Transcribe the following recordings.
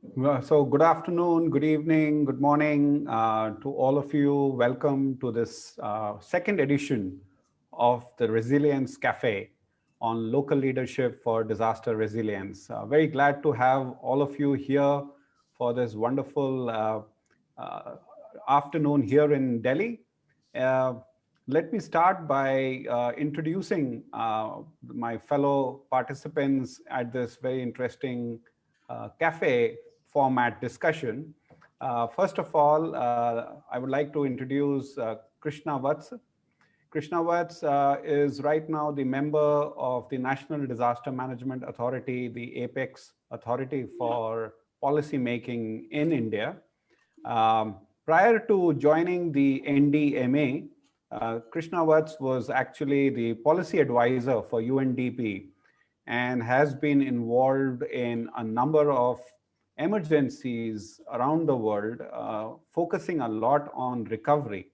So good afternoon, good evening, good morning to all of you. Welcome to this second edition of the Resilience Cafe on local leadership for disaster resilience. Very glad to have all of you here for this wonderful afternoon here in Delhi. Uh, Let me start by introducing my fellow participants at this very interesting cafe format discussion. First of all, I would like to introduce Krishna Watson. Krishna Watson is right now the member of the National Disaster Management Authority, the apex authority for policy making in India. Prior to joining the NDMA, Krishna Watson was actually the policy advisor for UNDP and has been involved in a number of emergencies around the world, focusing a lot on recovery.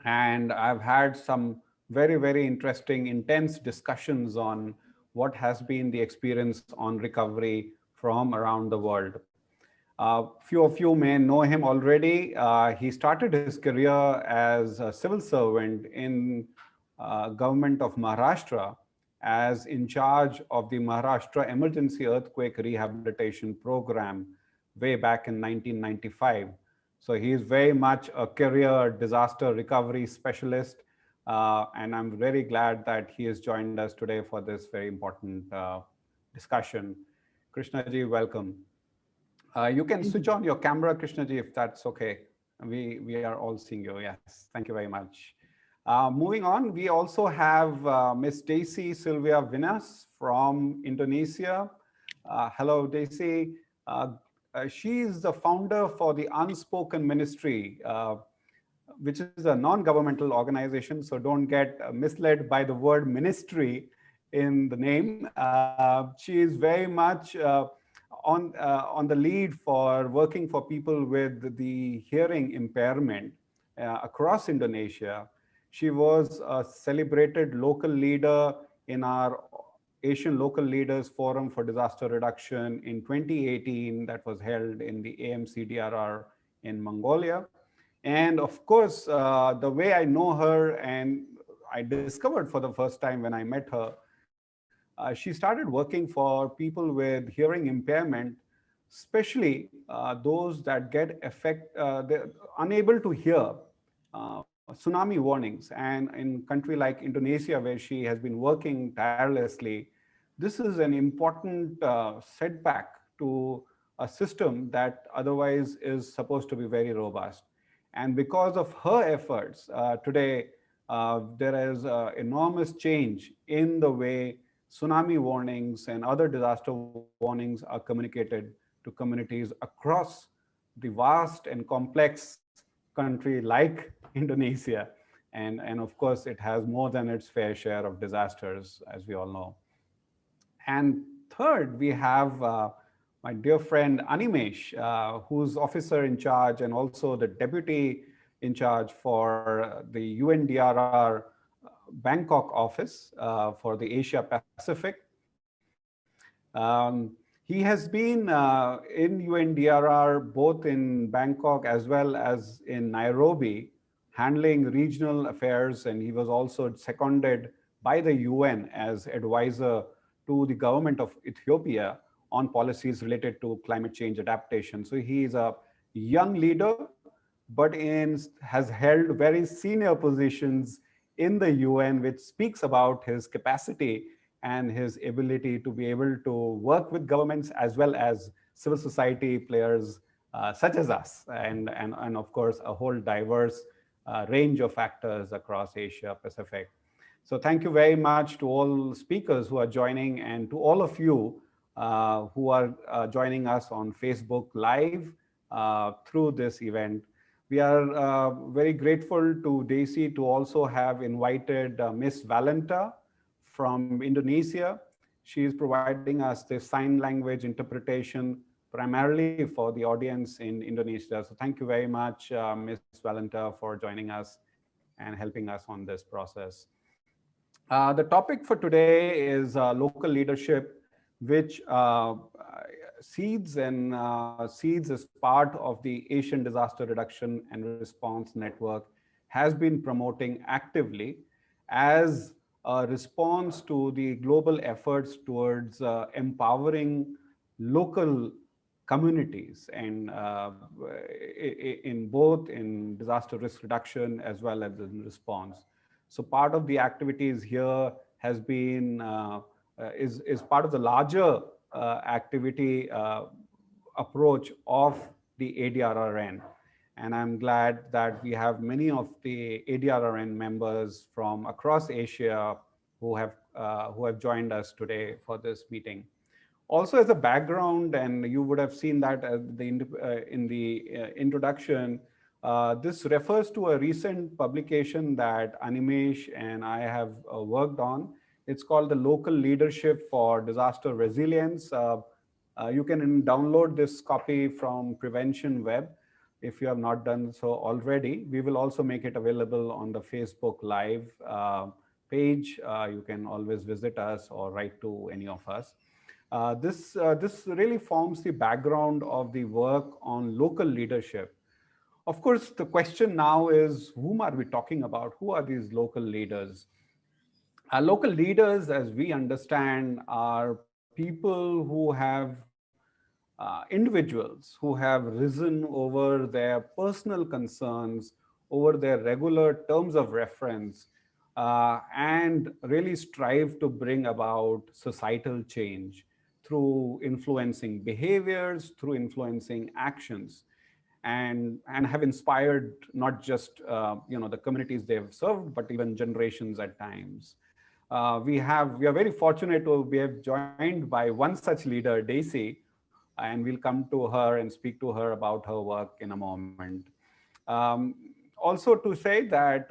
And I've had some very, very interesting, intense discussions on what has been the experience on recovery from around the world. Few of you may know him already. He started his career as a civil servant in government of Maharashtra as in charge of the Maharashtra Emergency Earthquake Rehabilitation Program way back in 1995. So he is very much a career disaster recovery specialist. And I'm very glad that he has joined us today for this very important discussion. Krishna ji, welcome. You can switch on your camera, Krishnaji, if that's okay. We are all seeing you. Yes, thank you very much. Moving on, we also have Miss Daisy Sylvia Vinas from Indonesia. Hello, Daisy. She is the founder for the Unspoken Ministry, which is a non-governmental organization. So don't get misled by the word ministry in the name. She is very much on the lead for working for people with the hearing impairment across Indonesia. She was a celebrated local leader in our Asian Local Leaders Forum for Disaster Reduction in 2018 that was held in the AMCDRR in Mongolia. And of course, the way I know her and I discovered for the first time when I met her, she started working for people with hearing impairment, especially those that get they're unable to hear tsunami warnings. And in a country like Indonesia, where she has been working tirelessly, this is an important setback to a system that otherwise is supposed to be very robust. And because of her efforts, today there is enormous change in the way tsunami warnings and other disaster warnings are communicated to communities across the vast and complex country like Indonesia. And of course, it has more than its fair share of disasters, as we all know. And third, we have my dear friend Animesh, who's officer in charge and also the deputy in charge for the UNDRR Bangkok office for the Asia Pacific. He has been in UNDRR both in Bangkok as well as in Nairobi, handling regional affairs, and he was also seconded by the UN as advisor to the government of Ethiopia on policies related to climate change adaptation. So he is a young leader, but has held very senior positions in the UN, which speaks about his capacity and his ability to be able to work with governments as well as civil society players such as us, and of course, a whole diverse range of actors across Asia Pacific. So thank you very much to all speakers who are joining and to all of you who are joining us on Facebook Live through this event. We are very grateful to Daisy to also have invited Miss Valenta from Indonesia. She is providing us the sign language interpretation primarily for the audience in Indonesia. So thank you very much, Miss Valenta, for joining us and helping us on this process. The topic for today is local leadership, which Seeds as part of the Asian Disaster Reduction and Response Network has been promoting actively as a response to the global efforts towards empowering local communities and in both in disaster risk reduction as well as in response. So part of the activities here has been is part of the larger activity approach of the ADRRN. And I'm glad that we have many of the ADRRN members from across Asia who have joined us today for this meeting. Also, as a background, and you would have seen that in the introduction, this refers to a recent publication that Animesh and I have worked on. It's called the Local Leadership for Disaster Resilience. You can download this copy from Prevention Web if you have not done so already. We will also make it available on the Facebook Live page. You can always visit us or write to any of us. This really forms the background of the work on local leadership. Of course, the question now is, whom are we talking about? Who are these local leaders? Local leaders, as we understand, are people who have individuals who have risen over their personal concerns, over their regular terms of reference, and really strive to bring about societal change through influencing behaviors, through influencing actions, and have inspired not just the communities they've served, but even generations at times. We are very fortunate to be joined by one such leader, Daisy, and we'll come to her and speak to her about her work in a moment. Also to say that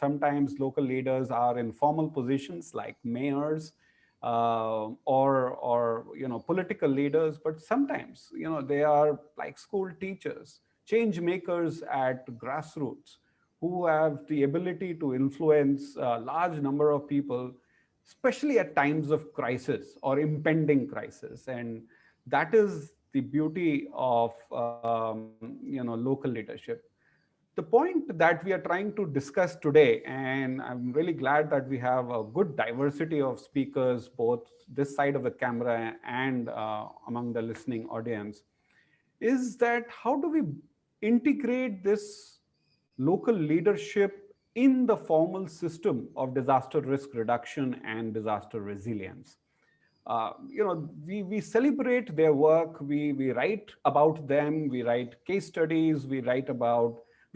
sometimes local leaders are in formal positions like mayors or political leaders, but sometimes they are like school teachers, change makers at grassroots, who have the ability to influence a large number of people, especially at times of crisis or impending crisis. And that is the beauty of local leadership. The point that we are trying to discuss today, and I'm really glad that we have a good diversity of speakers, both this side of the camera and among the listening audience, is that how do we integrate this local leadership in the formal system of disaster risk reduction and disaster resilience? We celebrate their work, we write about them, we write case studies, we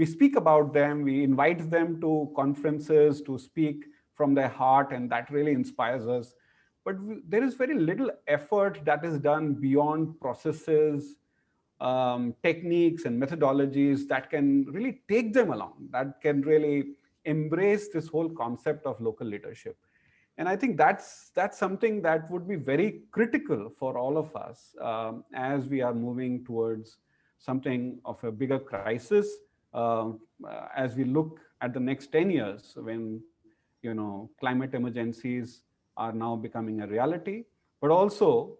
speak about them, we invite them to conferences to speak from their heart, and that really inspires us. But there is very little effort that is done beyond processes, techniques and methodologies that can really take them along, that can really embrace this whole concept of local leadership. And I think that's something that would be very critical for all of us as we are moving towards something of a bigger crisis, as we look at the next 10 years when climate emergencies are now becoming a reality, but also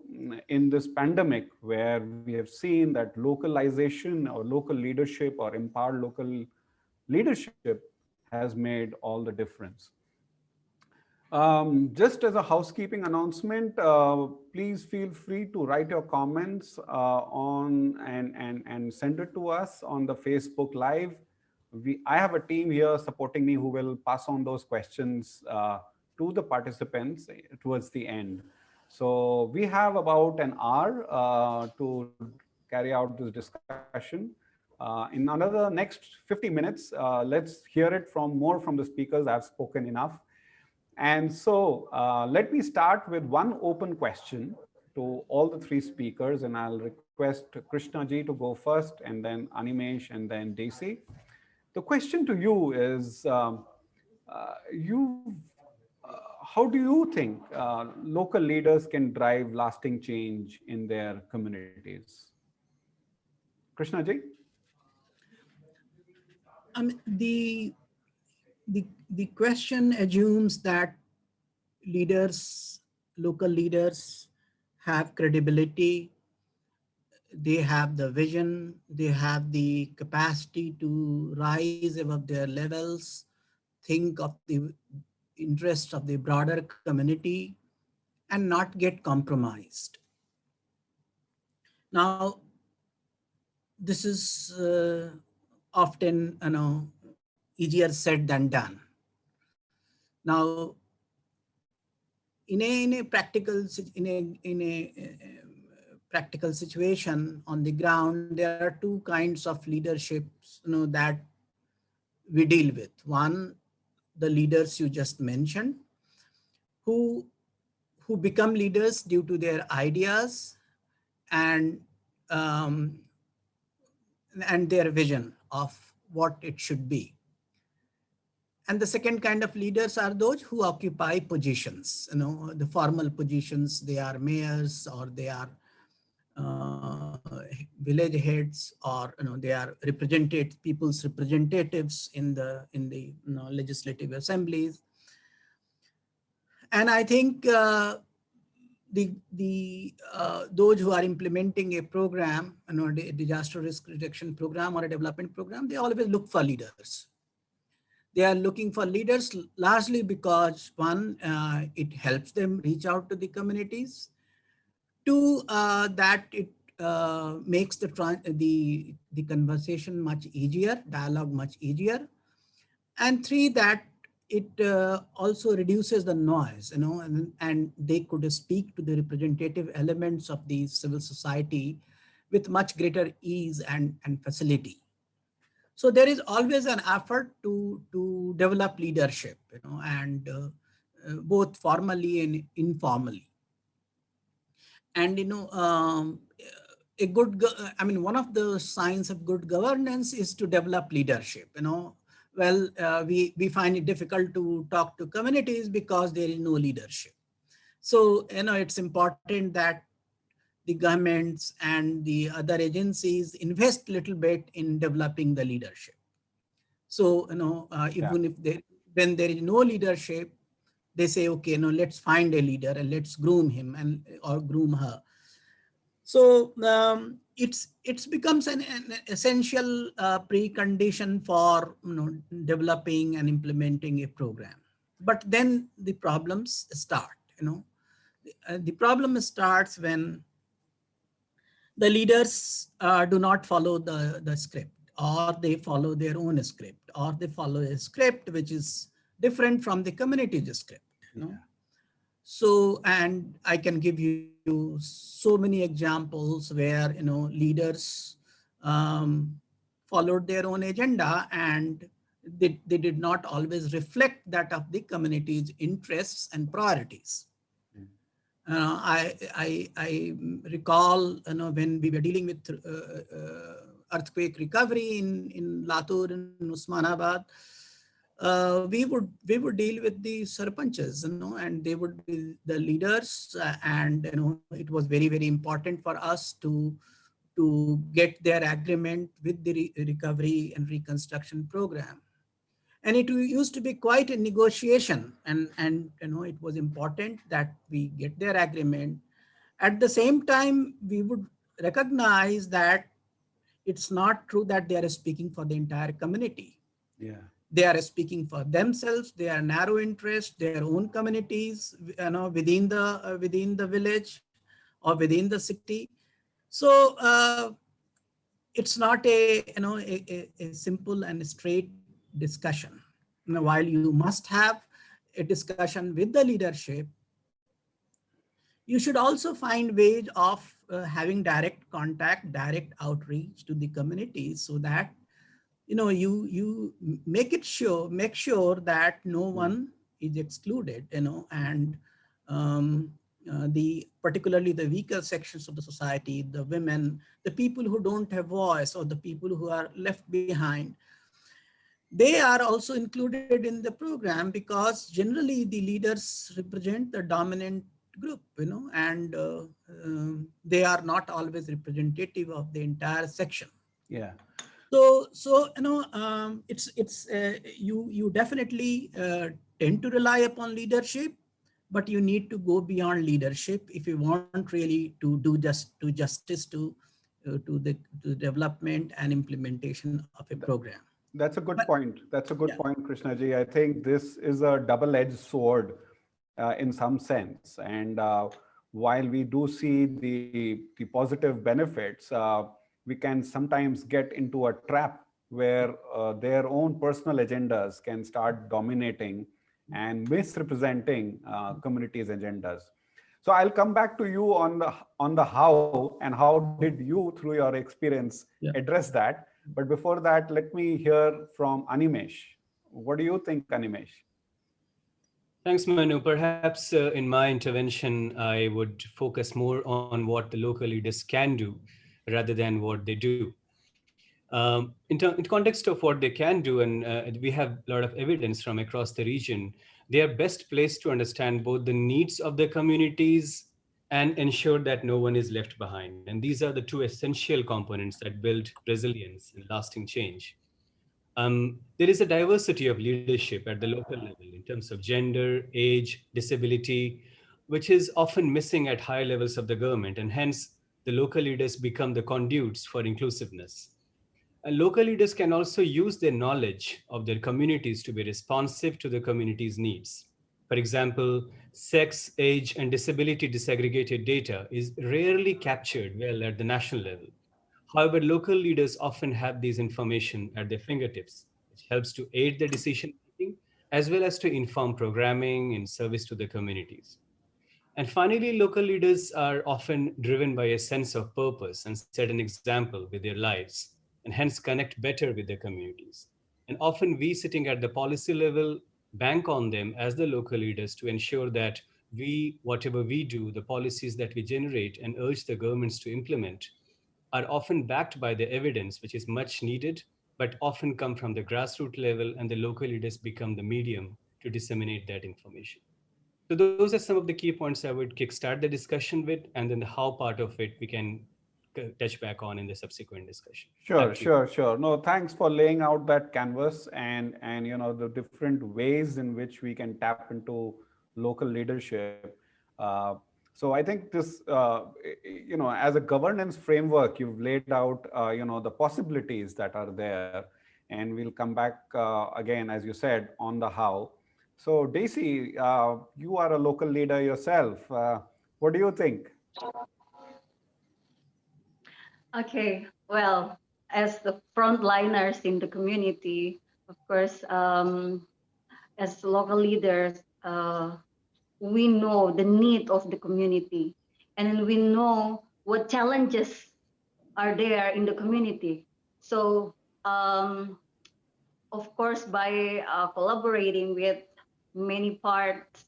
in this pandemic where we have seen that localization or local leadership or empowered local leadership has made all the difference. Just as a housekeeping announcement, please feel free to write your comments and send it to us on the Facebook Live. I have a team here supporting me who will pass on those questions to the participants towards the end. So we have about an hour to carry out this discussion. In another next 50 minutes, let's hear it more from the speakers. I've spoken enough. And so let me start with one open question to all the three speakers, and I'll request Krishna ji to go first, and then Animesh, and then Daisy. The question to you is, how do you think local leaders can drive lasting change in their communities? Krishna ji? The question assumes that local leaders have credibility they have the vision, they have the capacity to rise above their levels, think of the interests of the broader community, and not get compromised. Now, this is often, easier said than done. Now, in a practical practical situation on the ground, there are two kinds of leaderships, that we deal with. One, the leaders you just mentioned, who become leaders due to their ideas and um, their vision of what it should be. And the second kind of leaders are those who occupy positions, the formal positions. They are mayors, or they are village heads, or they are people's representatives in the legislative assemblies. And I think those who are implementing a program, a disaster risk reduction program or a development program, they always look for leaders. They are looking for leaders largely because, one, it helps them reach out to the communities. Two, that it makes the conversation much easier, dialogue much easier. And three, that it also reduces the noise, and they could speak to the representative elements of the civil society with much greater ease and facility. So there is always an effort to develop leadership, and both formally and informally. And one of the signs of good governance is to develop leadership. Well, we find it difficult to talk to communities because there is no leadership. So it's important that the governments and the other agencies invest a little bit in developing the leadership. So even if when there is no leadership, they say, okay, let's find a leader and let's groom him or groom her. So it's becomes an essential precondition for developing and implementing a program. But then the problems start. The problem starts when the leaders do not follow the script, or they follow their own script, or they follow a script which is different from the community's script. So, and I can give you so many examples where, leaders followed their own agenda, and they did not always reflect that of the community's interests and priorities. I recall, when we were dealing with earthquake recovery in Latur and Usmanabad, we would deal with the sarpanchas, and they would be the leaders, and it was very, very important for us to get their agreement with the recovery and reconstruction program. And it used to be quite a negotiation, and it was important that we get their agreement. At the same time, we would recognize that it's not true that they are speaking for the entire community. They are speaking for themselves, their narrow interests, their own communities, within the village or within the city. So it's not a simple and straight discussion. While you must have a discussion with the leadership, you should also find ways of having direct contact, direct outreach to the communities, so that you make sure that no one is excluded, and particularly the weaker sections of the society, the women, the people who don't have voice, or the people who are left behind, they are also included in the program, because generally the leaders represent the dominant group, and they are not always representative of the entire section. So it's you definitely tend to rely upon leadership, but you need to go beyond leadership if you want really to do justice to to the development and implementation of a program. That's a good But point. That's a good yeah, point, Krishna ji. I think this is a double-edged sword in some sense. And while we do see the positive benefits, we can sometimes get into a trap where their own personal agendas can start dominating and misrepresenting communities' agendas. So I'll come back to you on the how and how did you, through your experience, yeah. address that. But before that, let me hear from Animesh. What do you think, Animesh? Thanks, Manu. Perhaps in my intervention, I would focus more on what the local leaders can do rather than what they do. In context of what they can do, and we have a lot of evidence from across the region, they are best placed to understand both the needs of their communities and ensure that no one is left behind. And these are the two essential components that build resilience and lasting change. There is a diversity of leadership at the local level in terms of gender, age, disability, which is often missing at higher levels of the government, and hence the local leaders become the conduits for inclusiveness. And local leaders can also use their knowledge of their communities to be responsive to the community's needs. For example, sex, age, and disability disaggregated data is rarely captured well at the national level. However, local leaders often have these information at their fingertips, which helps to aid the decision making as well as to inform programming in service to the communities. And finally, local leaders are often driven by a sense of purpose and set an example with their lives, and hence connect better with their communities. And often, we sitting at the policy level bank on them as the local leaders to ensure that whatever we do, the policies that we generate and urge the governments to implement, are often backed by the evidence, which is much needed, but often come from the grassroots level, and the local leaders become the medium to disseminate that information. So those are some of the key points I would kickstart the discussion with, and then the how part of it we can touch back on in the subsequent discussion. Back Sure, to you. sure, sure. No, thanks for laying out that canvas and the different ways in which we can tap into local leadership. Uh, so I think this, as a governance framework, you've laid out, the possibilities that are there, and we'll come back again, as you said, on the how. So Daisy, you are a local leader yourself. What do you think? Okay, well, as the frontliners in the community, of course, as local leaders, we know the need of the community, and then we know what challenges are there in the community. So, of course, by collaborating with many parts,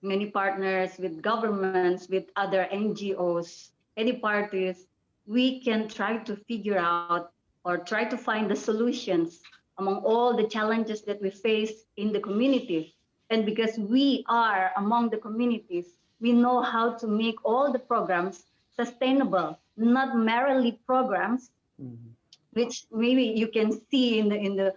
many partners, with governments, with other NGOs, any parties, we can try to figure out or try to find the solutions among all the challenges that we face in the community. And because we are among the communities, we know how to make all the programs sustainable, not merely programs Mhm. which maybe you can see in the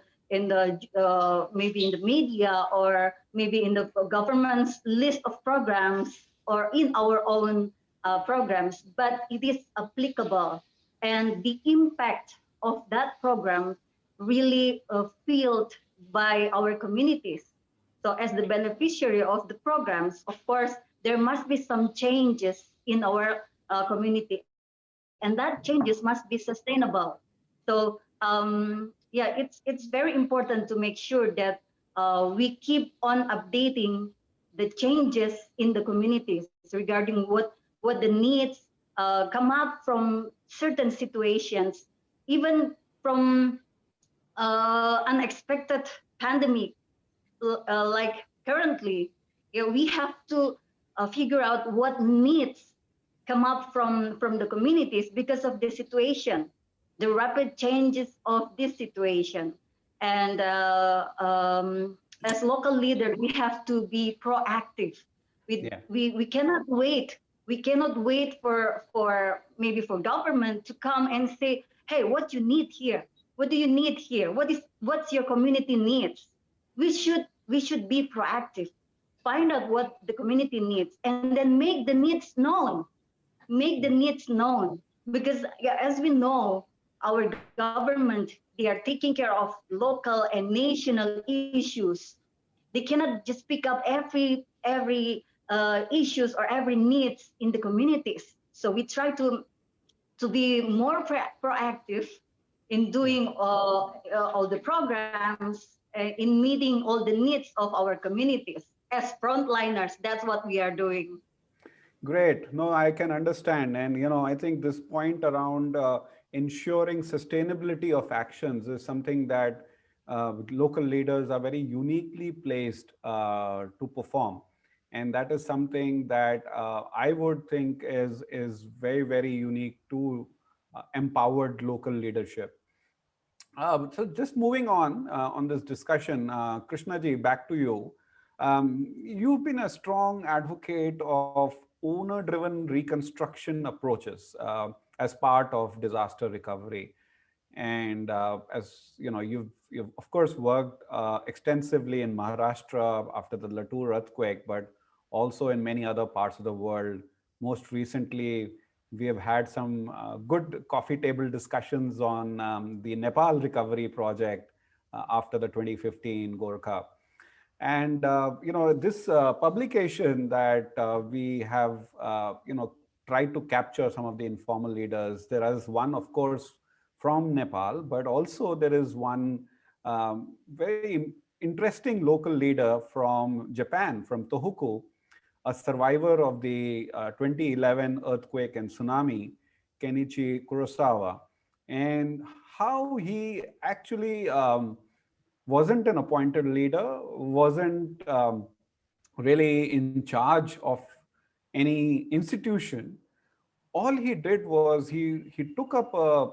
maybe in the media or maybe in the government's list of programs or in our own programs, but it is applicable, and the impact of that program really felt by our communities. So as the beneficiary of the programs, of course, there must be some changes in our community, and that changes must be sustainable. So yeah, it's very important to make sure that we keep on updating the changes in the communities regarding what the needs come up from certain situations, even from unexpected pandemic like currently. Yeah, we have to figure out what needs come up from the communities because of the situation, the rapid changes of this situation. And as local leader, we have to be proactive. Yeah. We cannot wait. We cannot wait for maybe for government to come and say, hey, what you need here? What do you need here? What's your community needs? We should be proactive, find out what the community needs, and then make the needs known. Make the needs known. Because yeah, as we know, our government, they are taking care of local and national issues. They cannot just pick up every issues or every needs in the communities. So we try to be more proactive in doing all the programs, in meeting all the needs of our communities as frontliners. That's what we are doing. Great. No, I can understand. And, I think this point around ensuring sustainability of actions is something that local leaders are very uniquely placed to perform. And that is something that I would think is very, very unique to empowered local leadership. So just moving on this discussion, Krishna ji, back to you. You've been a strong advocate of owner-driven reconstruction approaches as part of disaster recovery. And as you know, you've of course worked extensively in Maharashtra after the Latur earthquake, but also in many other parts of the world. Most recently, we have had some good coffee table discussions on the Nepal recovery project after the 2015 Gorkha. And this publication that we have tried to capture some of the informal leaders. There is one, of course, from Nepal, but also there is one very interesting local leader from Japan, from Tohoku, a survivor of the 2011 earthquake and tsunami, Kenichi Kurosawa, and how he actually wasn't an appointed leader, wasn't really in charge of any institution. All he did was he took up a,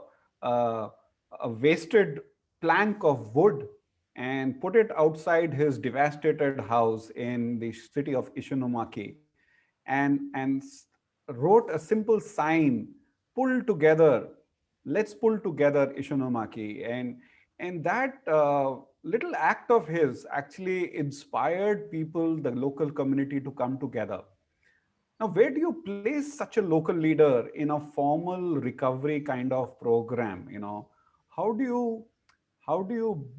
a wasted plank of wood and put it outside his devastated house in the city of Ishinomaki, and wrote a simple sign: pull together, let's pull together Ishinomaki. And that little act of his actually inspired people, the local community, to come together. Now, where do you place such a local leader in a formal recovery kind of program? How do you how do you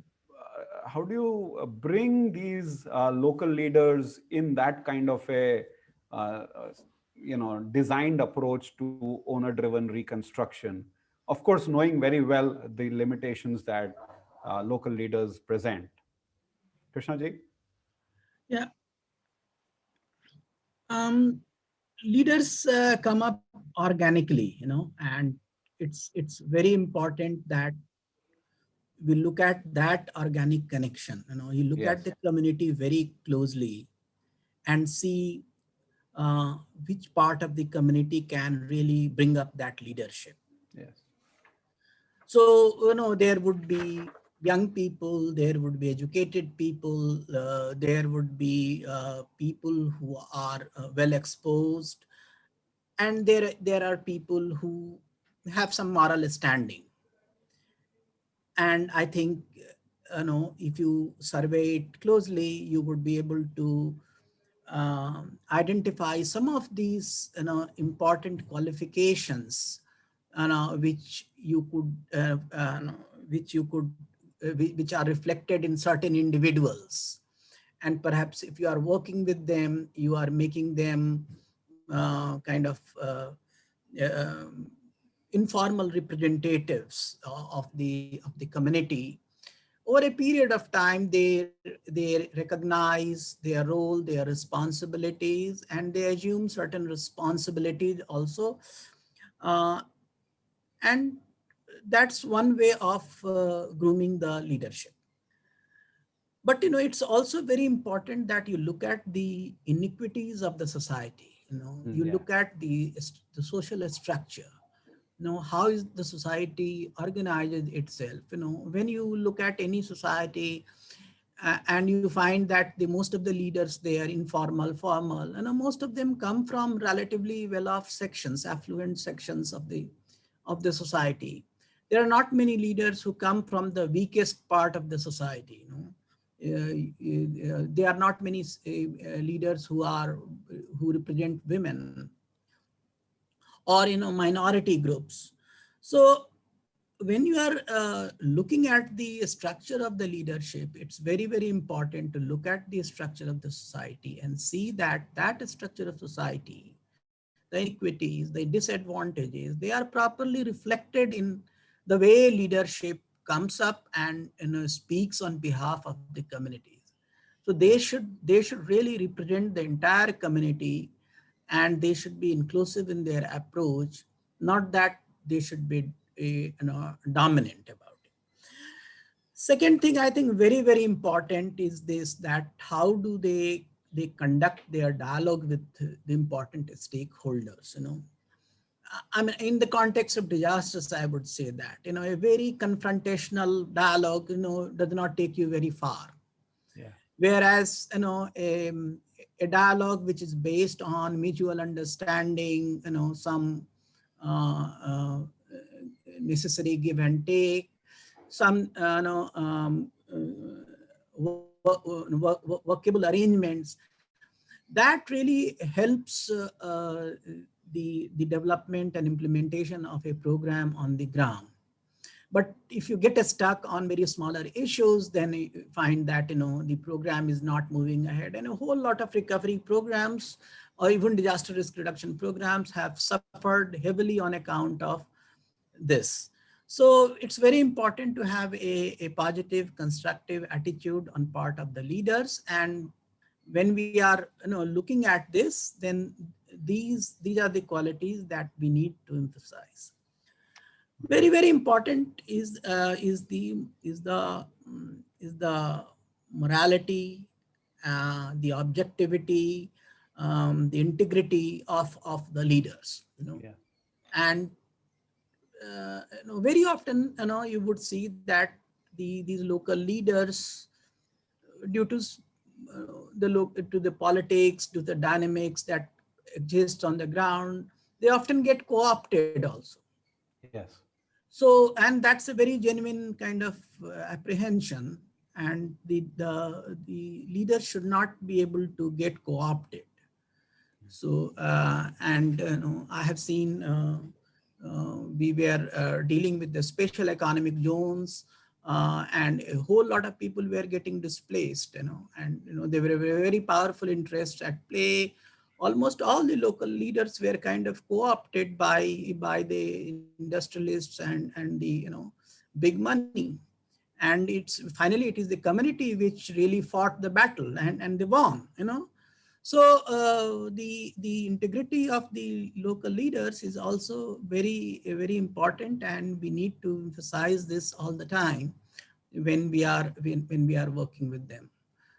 how do you bring these local leaders in that kind of a uh, uh, designed approach to owner-driven reconstruction? Of course, knowing very well the limitations that local leaders present. Krishna ji? Yeah. Leaders come up organically, and it's very important that we look at that organic connection. You look at Yes. the community very closely and see which part of the community can really bring up that leadership. Yes. So, there would be young people, there would be educated people, there would be people who are well exposed, and there are people who have some moral standing. And I think, if you survey it closely, you would be able to identify some of these, important qualifications, which you could, which are reflected in certain individuals. And perhaps if you are working with them, you are making them kind of informal representatives of the community. Over a period of time, they recognize their role, their responsibilities, and they assume certain responsibilities also. Uh, and that's one way of grooming the leadership. But it's also very important that you look at the iniquities of the society. You Yeah. look at the social structure. How is the society organized itself? When you look at any society, and you find that the most of the leaders, they are informal, formal, and most of them come from relatively well-off sections, affluent sections of the society. There are not many leaders who come from the weakest part of the society. There are not many leaders who represent women, or minority groups. So when you are looking at the structure of the leadership, it's very, very important to look at the structure of the society and see that that structure of society, the inequities, the disadvantages, they are properly reflected in the way leadership comes up and speaks on behalf of the communities. So they should really represent the entire community, and they should be inclusive in their approach, not that they should be dominant about it. Second thing I think very, very important is this, that how do they conduct their dialogue with the important stakeholders. I mean, in the context of disasters, I would say that a very confrontational dialogue does not take you very far. Yeah. Whereas a dialogue which is based on mutual understanding, some necessary give and take, some workable arrangements, that really helps the development and implementation of a program on the ground. But if you get stuck on very smaller issues, then you find that the program is not moving ahead. And a whole lot of recovery programs or even disaster risk reduction programs have suffered heavily on account of this. So it's very important to have a positive, constructive attitude on part of the leaders. And when we are looking at this, then these are the qualities that we need to emphasize. Very, very important is the morality, the objectivity, the integrity of the leaders. Yeah. And very often you would see that these local leaders, due to the politics, to the dynamics that exist on the ground, they often get co-opted also. Yes. So, and that's a very genuine kind of apprehension, and the leader should not be able to get co-opted. So, I have seen we were dealing with the special economic zones, and a whole lot of people were getting displaced, and there were very powerful interests at play. Almost all the local leaders were kind of co-opted by the industrialists and the big money, and finally it is the community which really fought the battle, and they won. So the integrity of the local leaders is also very, very important, and we need to emphasize this all the time when we are working with them.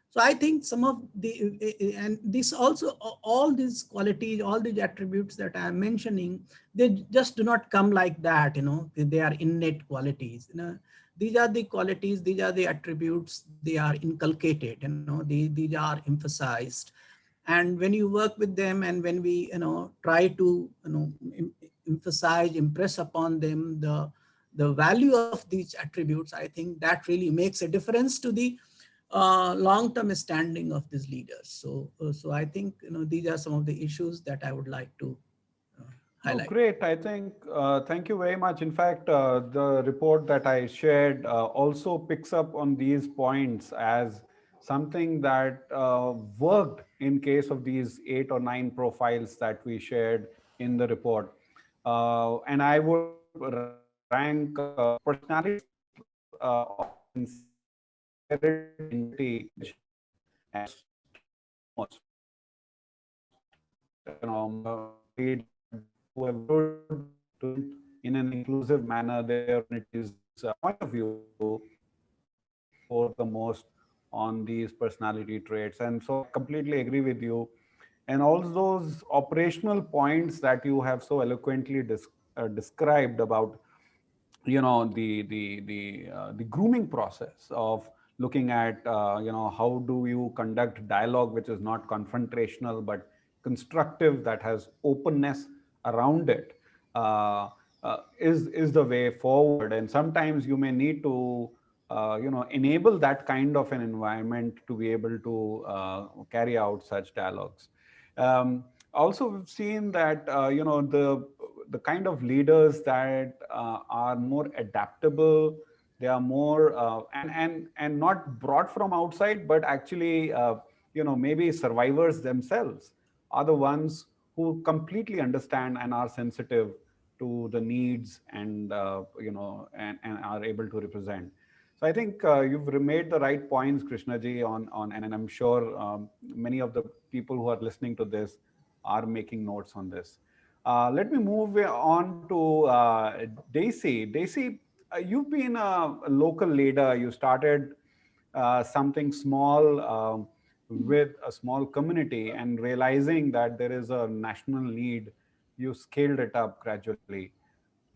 So I think some of the, and this also, all these qualities, all these attributes that I am mentioning, they just do not come like that, they are innate qualities. These are the qualities, these are the attributes, they are inculcated, these are emphasized. And when you work with them, and when we try to emphasize, impress upon them the value of these attributes, I think that really makes a difference to the long-term standing of these leaders. So I think these are some of the issues that I would like to highlight. Oh, great. I think, thank you very much. In fact, the report that I shared also picks up on these points as something that worked in case of these 8 or 9 profiles that we shared in the report. And I would rank personality of sincerity, integrity, and most, whoever to in an inclusive manner their community's point of view for the most on these personality traits. And so I completely agree with you. And all those operational points that you have so eloquently described about the grooming process of looking at how do you conduct dialogue which is not confrontational but constructive, that has openness around it, is the way forward. And sometimes you may need to enable that kind of an environment to be able to carry out such dialogues. Also, we've seen that the kind of leaders that are more adaptable. They are more and not brought from outside, but actually, maybe survivors themselves are the ones who completely understand and are sensitive to the needs and and are able to represent. So I think you've made the right points, Krishna ji, and I'm sure many of the people who are listening to this are making notes on this. Let me move on to Daisy. Daisy, you've been a local leader. You started something small with a small community, and realizing that there is a national need, you scaled it up gradually.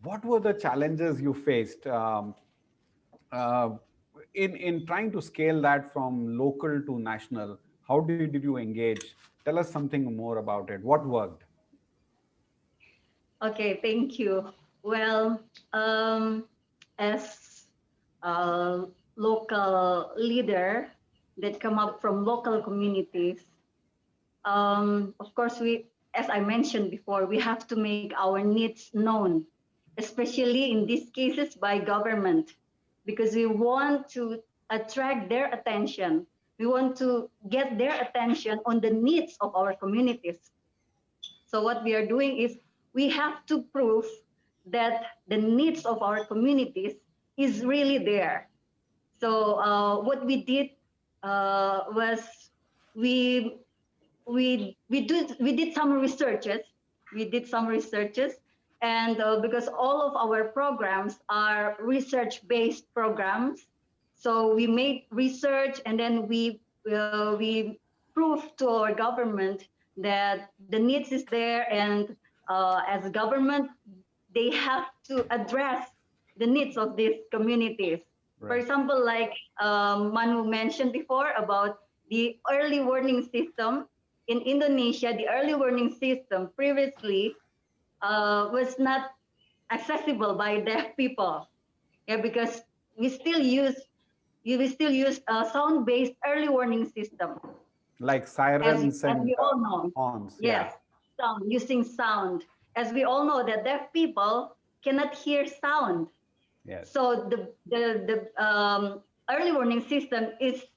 What were the challenges you faced uh, in trying to scale that from local to national? How did you engage? Tell us something more about it. What worked? Okay, thank you. Well, as a local leader that come up from local communities, of course, as I mentioned before, we have to make our needs known, especially in these cases by government, because we want to attract their attention. We want to get their attention on the needs of our communities. So what we are doing is we have to prove that the needs of our communities is really there. So what we did was we we did some researches. We did some researches, and because all of our programs are research-based programs, so we made research, and then we proved to our government that the needs is there, and as a government, they have to address the needs of these communities. For Right. example, like Manu mentioned before about the early warning system in Indonesia, the early warning system previously was not accessible by deaf people. Yeah, because we still use a sound-based early warning system, Like as sirens as and we all know. horns. Yeah. Yes, sound, using sound, as we all know that deaf people cannot hear sound. Yes. So the early warning system is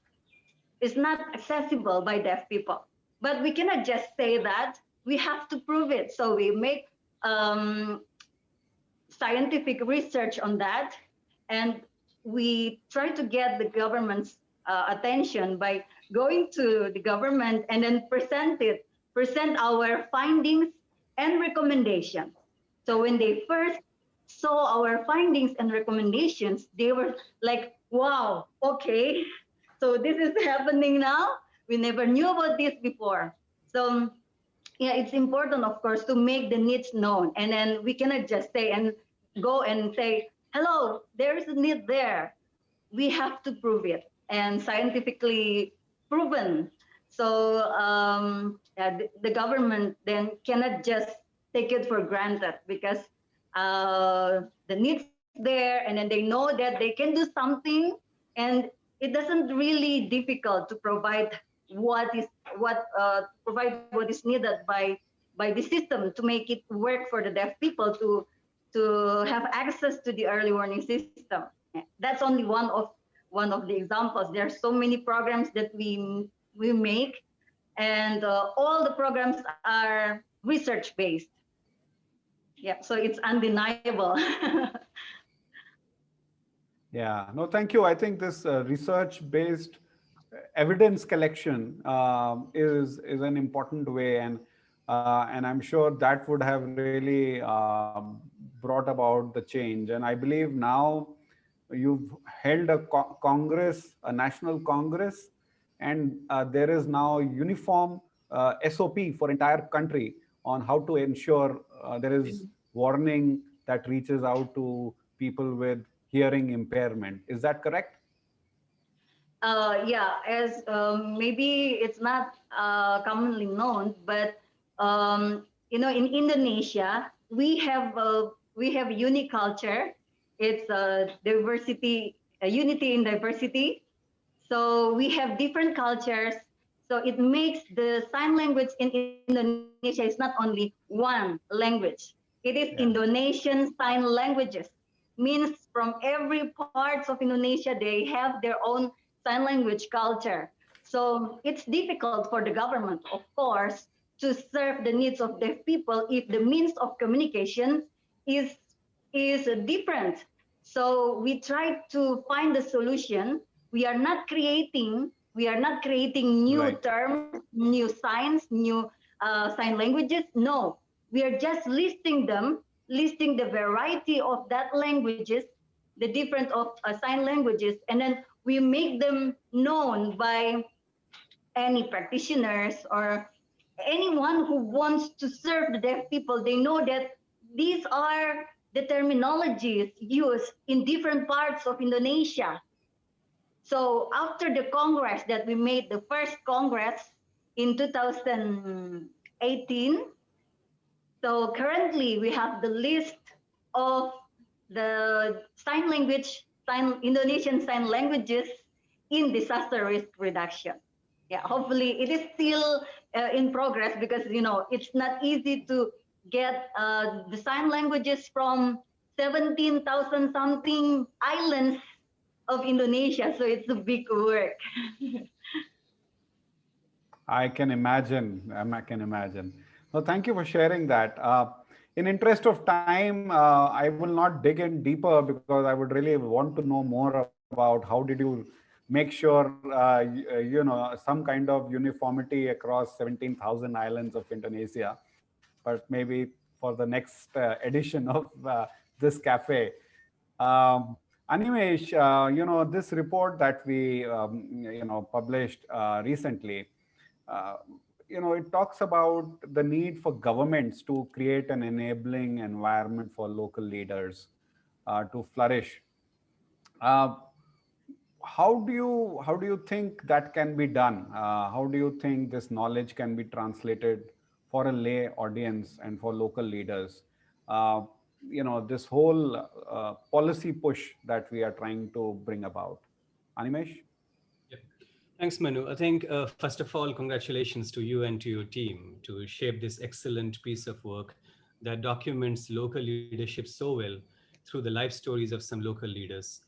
not accessible by deaf people. But we cannot just say that. We have to prove it. So we make um, scientific research on that, and we try to get the government's attention by going to the government and then present our findings and recommendations. So when they first saw our findings and recommendations, they were like, wow, okay, so this is happening now. We never knew about this before. So yeah, it's important, of course, to make the needs known. And then we cannot just say and go and say, hello, there is a need there. We have to prove it and scientifically proven. So yeah, the government then cannot just take it for granted, because the needs there, and then they know that they can do something, and it doesn't really difficult to provide what is needed by the system to make it work for the deaf people to have access to the early warning system. That's only one of the examples. There are so many programs that we make, and all the programs are research based. Yeah, so it's undeniable. Yeah, no, thank you. I think this research-based evidence collection is an important way, and I'm sure that would have really brought about the change. And I believe now you've held a congress, a national congress, and there is now uniform SOP for entire country on how to ensure there is warning that reaches out to people with hearing impairment. Is that correct? Yeah, as maybe it's not commonly known, but in Indonesia we have unique culture. It's diversity, unity in diversity. So we have different cultures. So it makes the sign language in Indonesia is not only one language. It is Indonesian Sign Languages. Means from every parts of Indonesia, they have their own sign language culture. So it's difficult for the government, of course, to serve the needs of deaf people if the means of communication is different. So we try to find the solution. We are not creating new terms, new signs, new sign languages. No, we are just listing them, listing the variety of that languages, the different of sign languages, and then we make them known by any practitioners or anyone who wants to serve the deaf people. They know that these are the terminologies used in different parts of Indonesia. So after the Congress that we made, the first Congress in 2018, so currently we have the list of the sign language, Indonesian sign languages in disaster risk reduction. Yeah, hopefully it is still in progress because, you know, it's not easy to get the sign languages from 17,000 something islands of Indonesia. So it's a big work. I can imagine. I can imagine. Well, thank you for sharing that. In interest of time, I will not dig in deeper because I would really want to know more about how did you make sure, you know, some kind of uniformity across 17,000 islands of Indonesia. But maybe for the next edition of this cafe. Animesh, you know, this report that we, you know, published recently, uh, you know, it talks about the need for governments to create an enabling environment for local leaders to flourish. Uh, how do you think that can be done? How do you think this knowledge can be translated for a lay audience and for local leaders? Uh, you know, this whole policy push that we are trying to bring about. Animesh? Yep. Thanks, Manu. I think, first of all, congratulations to you and to your team to shape this excellent piece of work that documents local leadership so well through the life stories of some local leaders.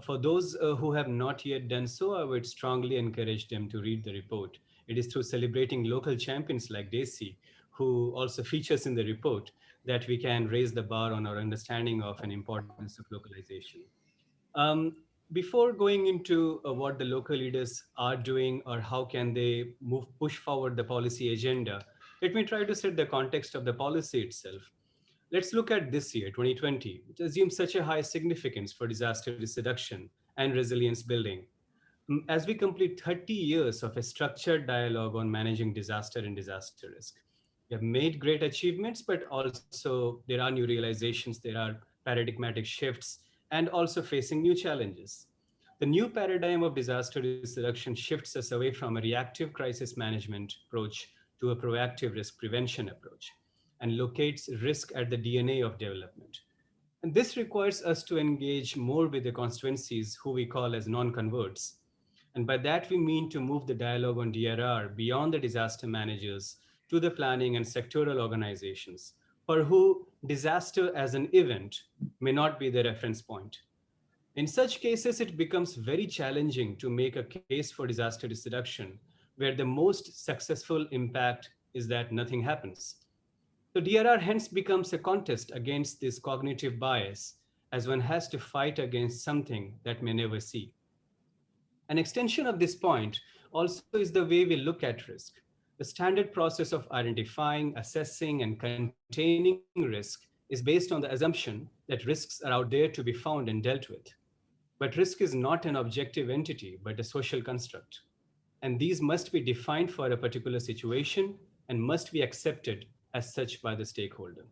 For those who have not yet done so, I would strongly encourage them to read the report. It is through celebrating local champions like Desi, who also features in the report, that we can raise the bar on our understanding of an importance of localization. Um, Before going into what the local leaders are doing or how can they push forward the policy agenda, let me try to set the context of the policy itself. Let's look at this year, 2020, which assumes such a high significance for disaster risk reduction and resilience building. As we complete 30 years of a structured dialogue on managing disaster and disaster risk. We have made great achievements, but also there are new realizations, there are paradigmatic shifts, and also facing new challenges. The new paradigm of disaster risk reduction shifts us away from a reactive crisis management approach to a proactive risk prevention approach and locates risk at the DNA of development. And this requires us to engage more with the constituencies who we call as non-converts. And by that, we mean to move the dialogue on DRR beyond the disaster managers to the planning and sectoral organizations for who disaster as an event may not be the reference point. In such cases, it becomes very challenging to make a case for disaster risk reduction, where the most successful impact is that nothing happens. So DRR hence becomes a contest against this cognitive bias, as one has to fight against something that may never see. An extension of this point also is the way we look at risk. The standard process of identifying, assessing, and containing risk is based on the assumption that risks are out there to be found and dealt with. But risk is not an objective entity, but a social construct. And these must be defined for a particular situation and must be accepted as such by the stakeholder.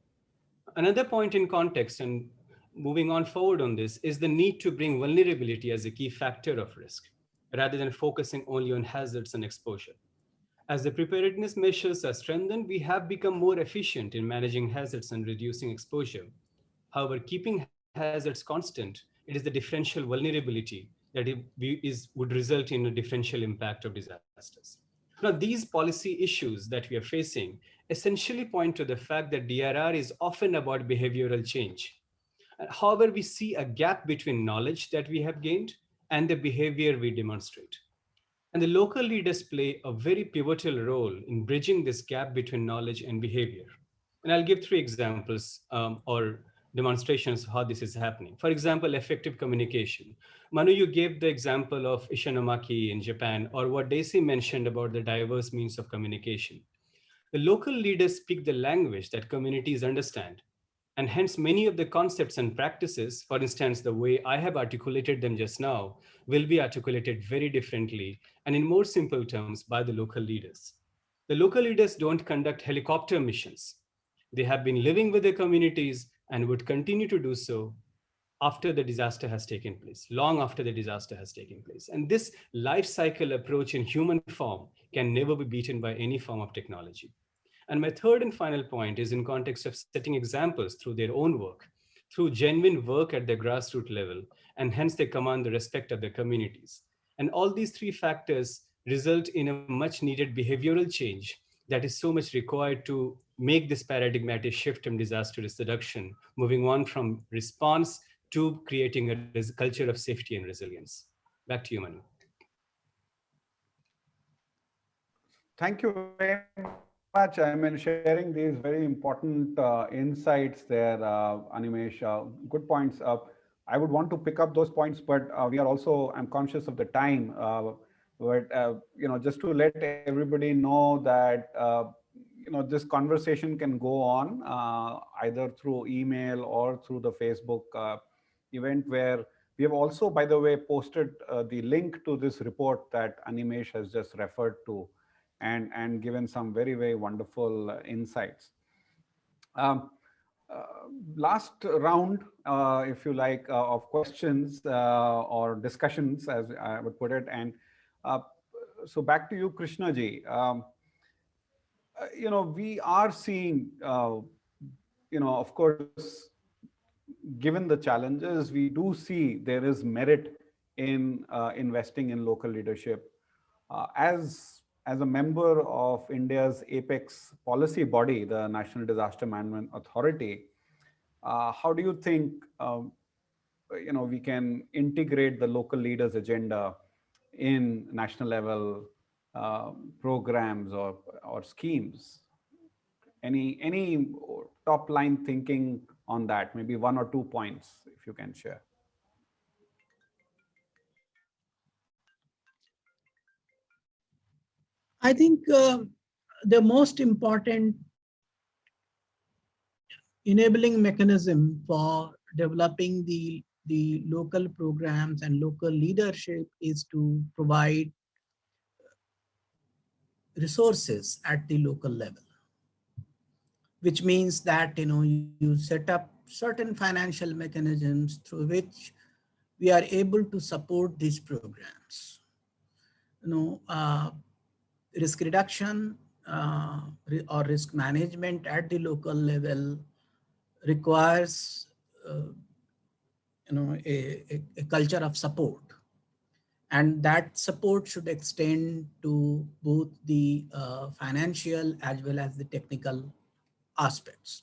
Another point in context, and moving on forward on this, is the need to bring vulnerability as a key factor of risk, rather than focusing only on hazards and exposure. As the preparedness measures are strengthened, we have become more efficient in managing hazards and reducing exposure. However, keeping hazards constant, it is the differential vulnerability that would result in a differential impact of disasters. Now, these policy issues that we are facing essentially point to the fact that DRR is often about behavioral change. However, we see a gap between knowledge that we have gained and the behavior we demonstrate. And the local leaders play a very pivotal role in bridging this gap between knowledge and behavior. And I'll give 3 examples or demonstrations of how this is happening. For example, effective communication. Manu, you gave the example of Ishinomaki in Japan, or what Daisy mentioned about the diverse means of communication. The local leaders speak the language that communities understand. And hence many of the concepts and practices, for instance, the way I have articulated them just now, will be articulated very differently and in more simple terms by the local leaders. The local leaders don't conduct helicopter missions. They have been living with their communities and would continue to do so after the disaster has taken place, long after the disaster has taken place. And this life cycle approach in human form can never be beaten by any form of technology. And my third and final point is in context of setting examples through their own work, through genuine work at the grassroots level, and hence they command the respect of their communities. And all these 3 factors result in a much needed behavioral change that is so much required to make this paradigmatic shift from disaster risk reduction, moving on from response to creating a culture of safety and resilience. Back to you, Manu. Thank you very much. I mean, sharing these very important insights there, Animesh. Good points. I would want to pick up those points, but we are also, I'm conscious of the time. Just to let everybody know that, this conversation can go on either through email or through the Facebook event, where we have also, by the way, posted the link to this report that Animesh has just referred to, and given some very, very wonderful insights. Last round, if you like, of questions or discussions, as I would put it. And so back to you, Krishna ji. We are seeing, of course, given the challenges, we do see there is merit in investing in local leadership. As a member of India's apex policy body, the National Disaster Management Authority, how do you think we can integrate the local leaders' agenda in national level programs or schemes? Any top line thinking on that? Maybe 1 or 2 points, if you can share. I think the most important enabling mechanism for developing the local programs and local leadership is to provide resources at the local level, which means that you set up certain financial mechanisms through which we are able to support these programs. Risk reduction or risk management at the local level requires a culture of support, and that support should extend to both the financial as well as the technical aspects.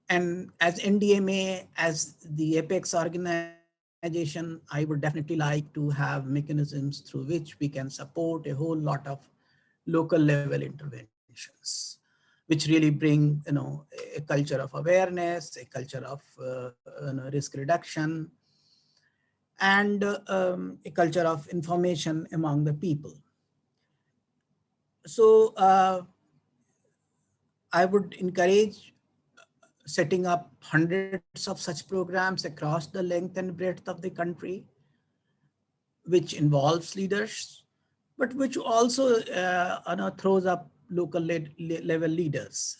And as NDMA, as the apex organization, I would definitely like to have mechanisms through which we can support a whole lot of local level interventions, which really bring a culture of awareness, a culture of risk reduction, and a culture of information among the people. So I would encourage setting up hundreds of such programs across the length and breadth of the country, which involves leaders, but which also throws up local level leaders.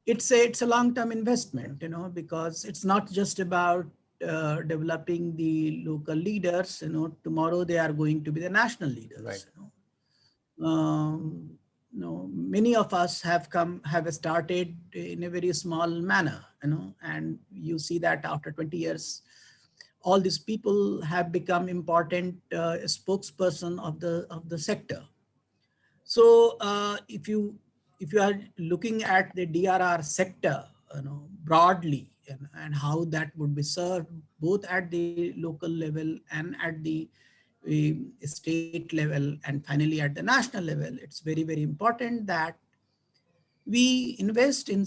It's a long-term investment, because it's not just about developing the local leaders. Tomorrow they are going to be the national leaders. Right. Many of us have started in a very small manner, and you see that after 20 years, all these people have become important spokesperson of the sector. So if you are looking at the DRR sector, broadly, and how that would be served both at the local level and at the state level and finally at the national level, it's very, very important that we invest in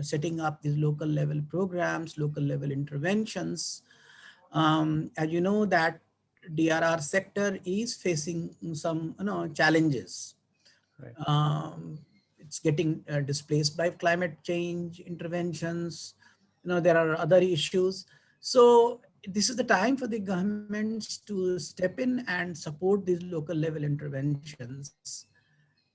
setting up these local level programs, local level interventions. As you know that DRR sector is facing some challenges. Right. It's getting displaced by climate change interventions. There are other issues. So this is the time for the governments to step in and support these local level interventions.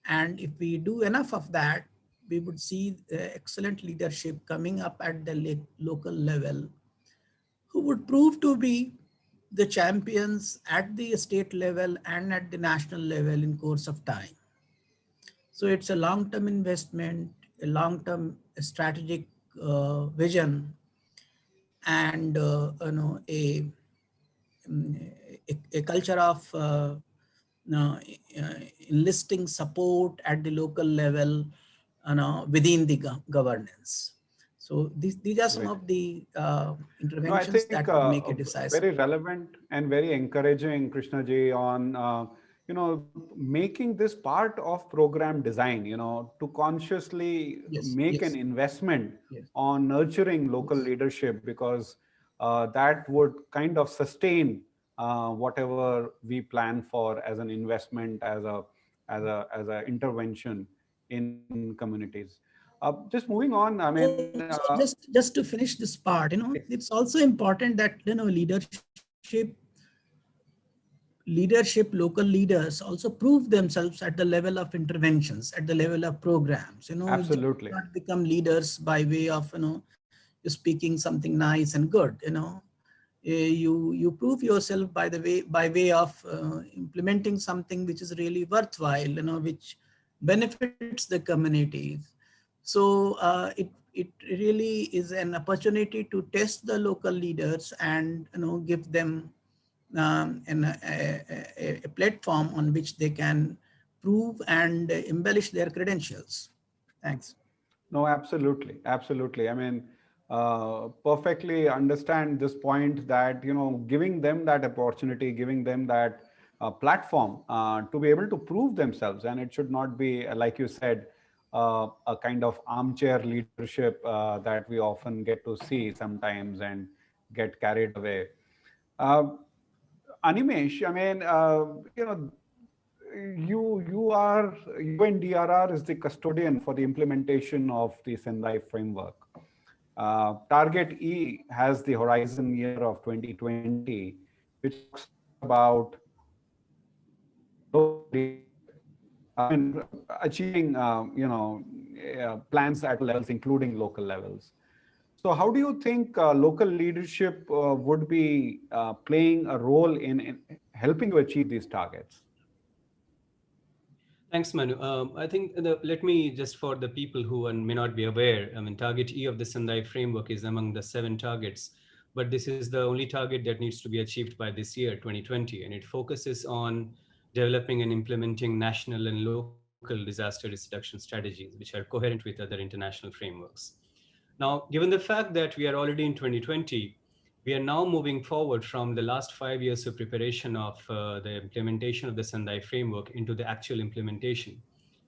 And if we do enough of that, we would see excellent leadership coming up at the local level who would prove to be the champions at the state level and at the national level in course of time. So it's a long-term investment, a long-term strategic vision, and a culture of enlisting support at the local level within the governance. So these are some of the interventions that would make it decisive. Very relevant and very encouraging, Krishna ji, on making this part of program design, to consciously make an investment on nurturing local leadership, because that would kind of sustain whatever we plan for as an investment, as a intervention in communities. Just moving on, I mean, just to finish this part, it's also important that local leaders also prove themselves at the level of interventions, at the level of programs. Absolutely. Not become leaders by way of speaking something nice and good. You prove yourself by way of implementing something which is really worthwhile, which benefits the communities. So it really is an opportunity to test the local leaders and give them a platform on which they can prove and embellish their credentials. Thanks. No, absolutely, absolutely. I mean, perfectly understand this point that giving them that opportunity, giving them that platform to be able to prove themselves, and it should not be, like you said, a kind of armchair leadership that we often get to see sometimes and get carried away. Animesh, I mean, UNDRR is the custodian for the implementation of the Sendai framework. Target E has the horizon year of 2020, which talks about achieving plans at levels, including local levels. So how do you think local leadership would be playing a role in helping you achieve these targets? Thanks, Manu. I think let me just, for the people who may not be aware, I mean, target E of the Sendai framework is among the 7 targets, but this is the only target that needs to be achieved by this year, 2020, and it focuses on developing and implementing national and local disaster reduction strategies, which are coherent with other international frameworks. Now, given the fact that we are already in 2020, we are now moving forward from the last 5 years of preparation of the implementation of the Sendai framework into the actual implementation,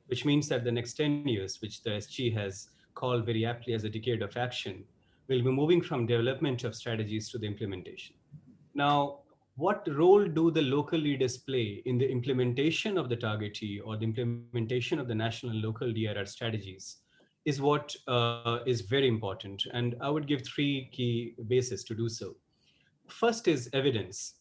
which means that the next 10 years, which the SG has called very aptly as a decade of action, will be moving from development of strategies to the implementation. Now, what role do the local leaders play in the implementation of the target E or the implementation of the national and local DRR strategies is what is very important. And I would give 3 key bases to do so. First is evidence.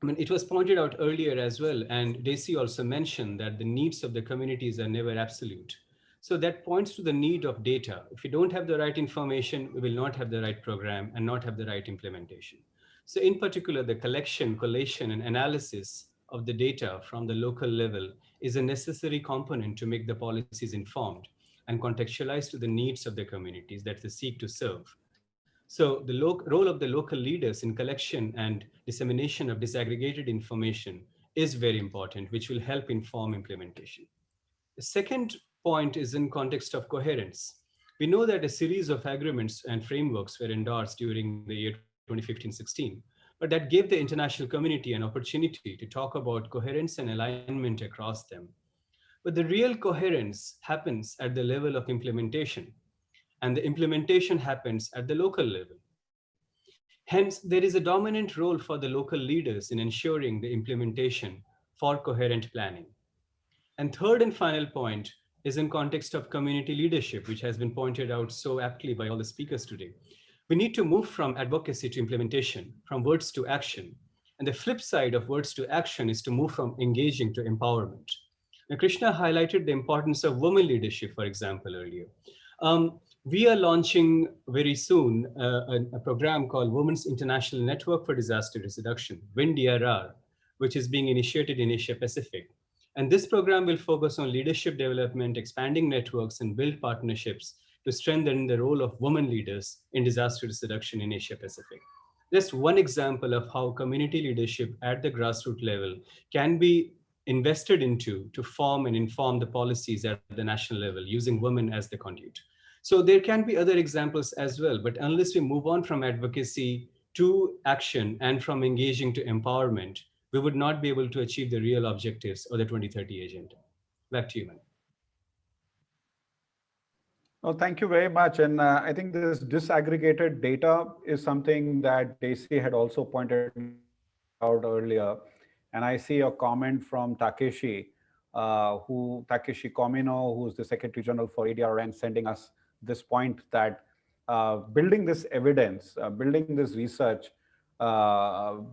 I mean, it was pointed out earlier as well, and Desi also mentioned that the needs of the communities are never absolute. So that points to the need of data. If we don't have the right information, we will not have the right program and not have the right implementation. So in particular, the collection, collation, and analysis of the data from the local level is a necessary component to make the policies informed and contextualized to the needs of the communities that they seek to serve. So the role of the local leaders in collection and dissemination of disaggregated information is very important, which will help inform implementation. The second point is in context of coherence. We know that a series of agreements and frameworks were endorsed during the year 2015-16, but that gave the international community an opportunity to talk about coherence and alignment across them. But the real coherence happens at the level of implementation, and the implementation happens at the local level. Hence, there is a dominant role for the local leaders in ensuring the implementation for coherent planning. And third and final point is in context of community leadership, which has been pointed out so aptly by all the speakers today. We need to move from advocacy to implementation, from words to action. And the flip side of words to action is to move from engaging to empowerment. Now, Krishna highlighted the importance of women leadership, for example, earlier. We are launching very soon a program called Women's International Network for Disaster Risk Reduction, UNDRR, which is being initiated in Asia Pacific. And this program will focus on leadership development, expanding networks, and build partnerships to strengthen the role of women leaders in disaster risk reduction in Asia Pacific. Just one example of how community leadership at the grassroots level can be invested into to form and inform the policies at the national level using women as the conduit. So there can be other examples as well, but unless we move on from advocacy to action and from engaging to empowerment, we would not be able to achieve the real objectives of the 2030 agenda. Back to you, man. Oh, thank you very much. And I think this disaggregated data is something that Daisy had also pointed out earlier. And I see a comment from Takeshi, Takeshi Komino, who's the Secretary General for ADRRN, sending us this point that building this evidence, building this research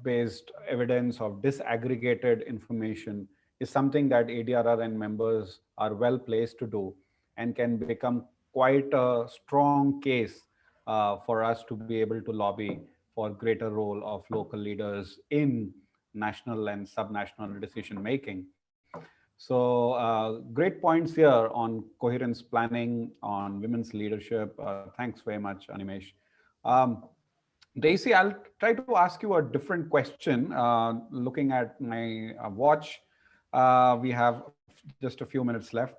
based evidence of disaggregated information is something that ADRRN members are well placed to do and can become quite a strong case for us to be able to lobby for greater role of local leaders in national and subnational decision making. So great points here on coherence planning, on women's leadership. Thanks very much, Animesh. Daisy, I'll try to ask you a different question. Looking at my watch, we have just a few minutes left.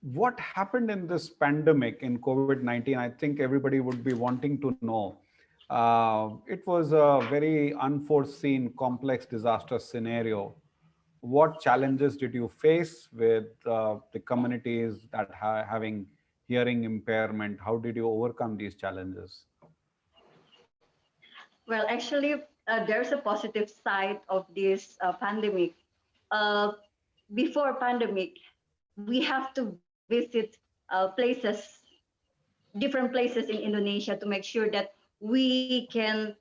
What happened in this pandemic in COVID-19? I think everybody would be wanting to know. It was a very unforeseen, complex disaster scenario. What challenges did you face with the communities that are having hearing impairment? How did you overcome these challenges? Well, actually, there's a positive side of this pandemic. Before pandemic, we have to visit different places in Indonesia to make sure that we can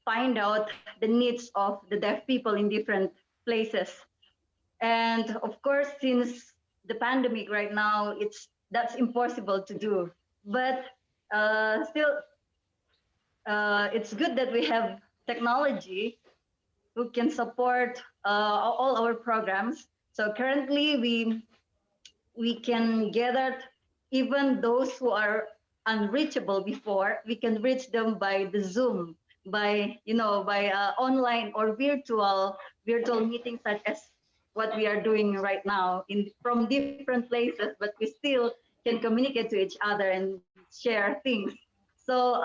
find out the needs of the deaf people in different places. And of course, since the pandemic right now, that's impossible to do. But still, it's good that we have technology who can support all our programs. So currently, we can gather even those who are unreachable before. We can reach them by the Zoom, by online or virtual meetings, such as what we are doing right now from different places, but we still can communicate to each other and share things. So,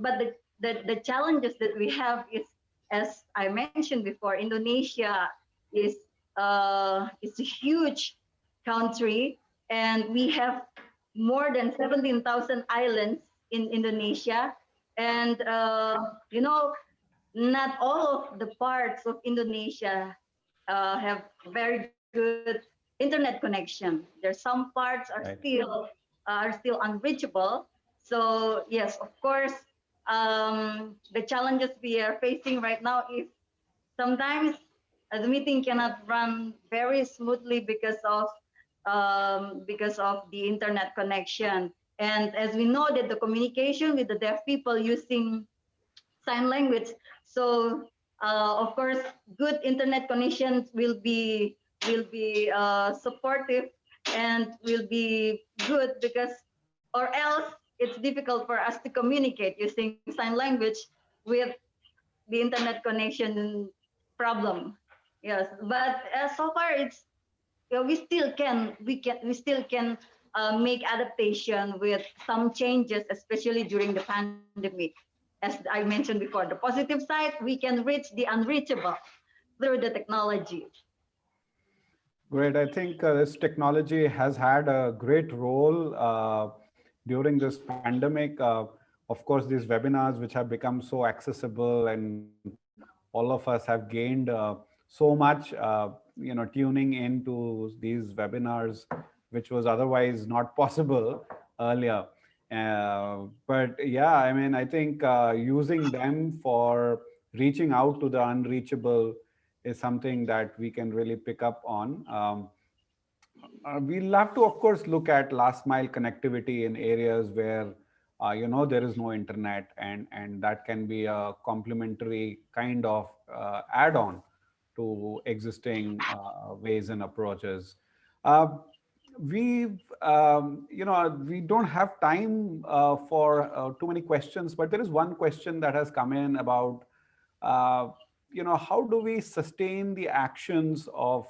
but the challenges that we have is, as I mentioned before, Indonesia is a huge country, and we have more than 17,000 islands in Indonesia, and not all of the parts of Indonesia have very good internet connection. There's some parts are still unreachable. So yes, of course, the challenges we are facing right now is sometimes the meeting cannot run very smoothly because of the internet connection. And as we know that the communication with the deaf people using sign language, so of course, good internet connections will be supportive and will be good, because or else it's difficult for us to communicate using sign language with the internet connection problem. Yes, but so far it's we still can make adaptation with some changes, especially during the pandemic. As I mentioned before, the positive side, we can reach the unreachable through the technology. Great. I think this technology has had a great role during this pandemic. Of course, these webinars, which have become so accessible, and all of us have gained so much, tuning into these webinars, which was otherwise not possible earlier. But yeah, I mean, I think using them for reaching out to the unreachable is something that we can really pick up on. We'll have to, of course, look at last mile connectivity in areas where, there is no internet, and that can be a complementary kind of add-on to existing ways and approaches. Uh, we don't have time for too many questions, but there is one question that has come in about, uh, how do we sustain the actions of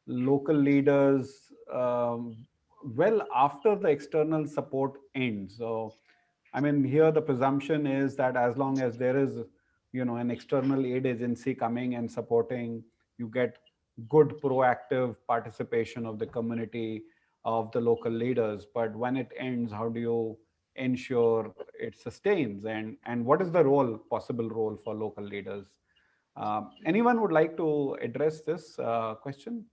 local leaders well after the external support ends? So, I mean, here the presumption is that as long as there is, an external aid agency coming and supporting, you get good proactive participation of the community, of the local leaders. But when it ends, how do you ensure it sustains? And what is the possible role for local leaders? Anyone would like to address this question?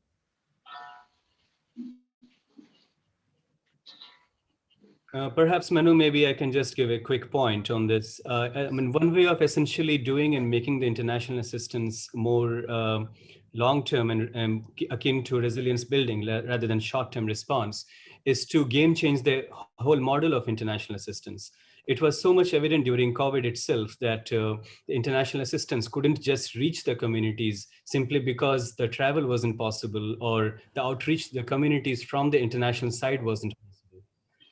Perhaps, Manu, maybe I can just give a quick point on this. I mean, one way of essentially doing and making the international assistance more long-term and akin to resilience building rather than short-term response is to game change the whole model of international assistance. It was so much evident during COVID itself that the international assistance couldn't just reach the communities simply because the travel wasn't possible or the outreach to the communities from the international side wasn't possible.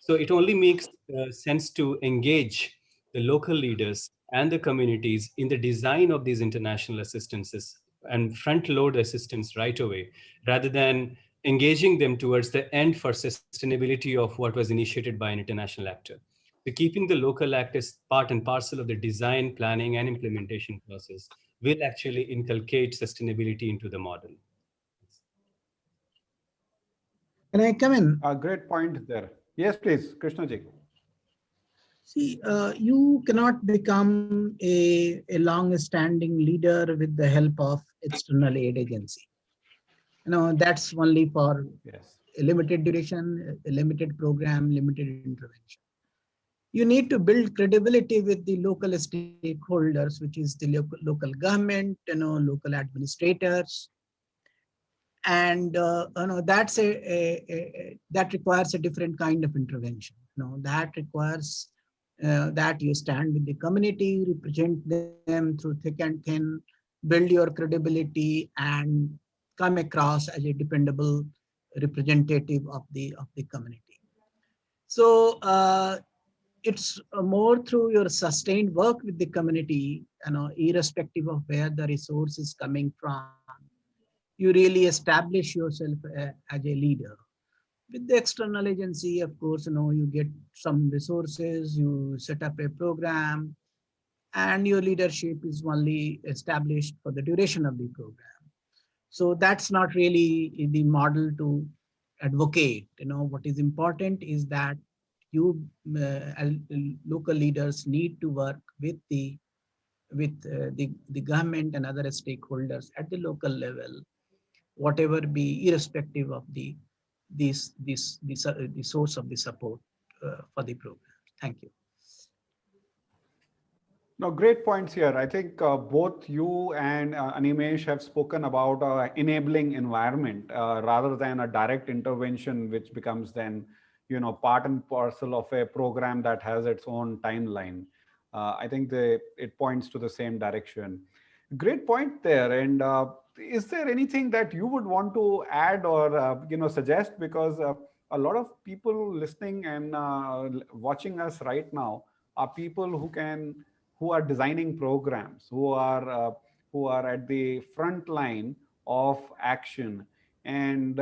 So it only makes sense to engage the local leaders and the communities in the design of these international assistances and front load assistance right away, rather than engaging them towards the end for sustainability of what was initiated by an international actor. So keeping the local act as part and parcel of the design, planning, and implementation process will actually inculcate sustainability into the model. Can I come in? A great point there. Yes, please, Krishna ji. See, you cannot become a long-standing leader with the help of external aid agency. That's only for a limited duration, a limited program, limited intervention. You need to build credibility with the local stakeholders, which is the local government, local administrators, and that's that requires a different kind of intervention. That requires that you stand with the community, represent them through thick and thin, build your credibility, and come across as a dependable representative of the community. So it's more through your sustained work with the community, irrespective of where the resource is coming from. You really establish yourself as a leader. With the external agency, of course, you get some resources, you set up a program, and your leadership is only established for the duration of the program. So that's not really the model to advocate. What is important is that you, as local leaders, need to work with the government and other stakeholders at the local level, whatever be, irrespective of the source of the support for the program. Thank you. No, great points here. I think both you and Animesh have spoken about enabling environment rather than a direct intervention, which becomes then, part and parcel of a program that has its own timeline. I think it points to the same direction. Great point there. And is there anything that you would want to add or suggest? Because a lot of people listening and watching us right now are people who are designing programs, who are at the front line of action. And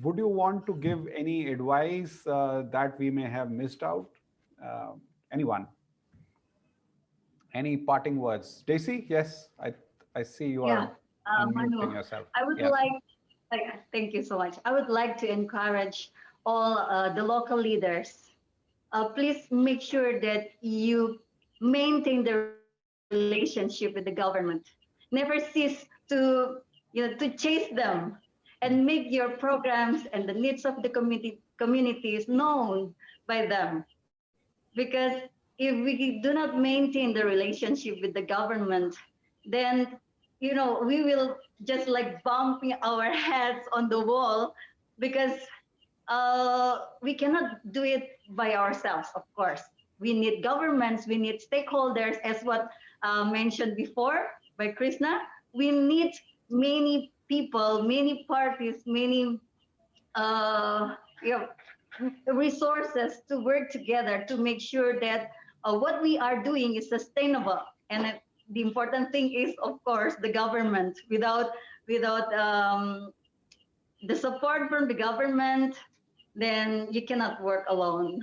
would you want to give any advice that we may have missed out? Anyone? Any parting words? Stacy, yes, I see you Yeah, are unmuting Manu, yourself. I would Yes. thank you so much. I would like to encourage all the local leaders. Please make sure that you maintain the relationship with the government. Never cease to chase them, and make your programs and the needs of the communities known by them. Because if we do not maintain the relationship with the government, then we will just like bumping our heads on the wall, because we cannot do it by ourselves. Of course, we need governments, we need stakeholders, as what mentioned before by Krishna. We need many people, many parties, many uh, you know, resources to work together to make sure that what we are doing is sustainable. And the important thing is, of course, the government. Without the support from the government, then you cannot work alone.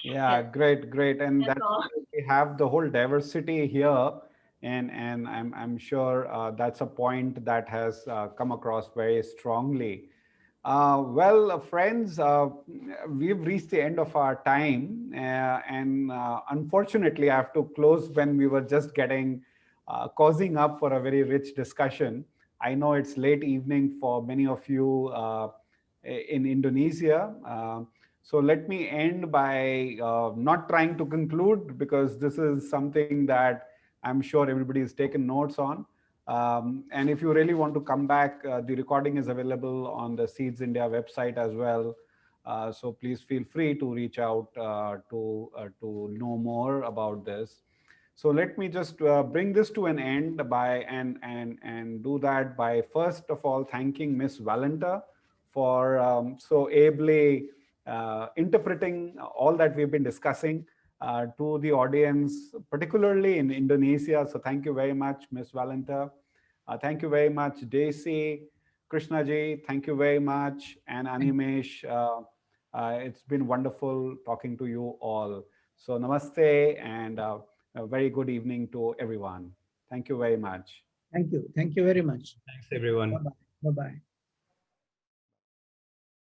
Yeah, Yes, great. And that's that's all. why we have the whole diversity here. And I'm sure that's a point that has come across very strongly. Well, friends, we've reached the end of our time. And unfortunately, I have to close when we were just causing up for a very rich discussion. I know it's late evening for many of you in Indonesia. So let me end by not trying to conclude, because this is something that I'm sure everybody has taken notes on. And if you really want to come back, the recording is available on the Seeds India website as well. So please feel free to reach out to know more about this. So let me just bring this to an end by and do that by first of all thanking Miss Valenta for so ably interpreting all that we've been discussing to the audience, particularly in Indonesia. So thank you very much, Miss Valenta. Thank you very much, Daisy, Krishna ji. Thank you very much, and Animesh. It's been wonderful talking to you all. So namaste and a very good evening to everyone. Thank you very much. Thank you. Thank you very much. Thanks, everyone. Bye-bye. Bye-bye.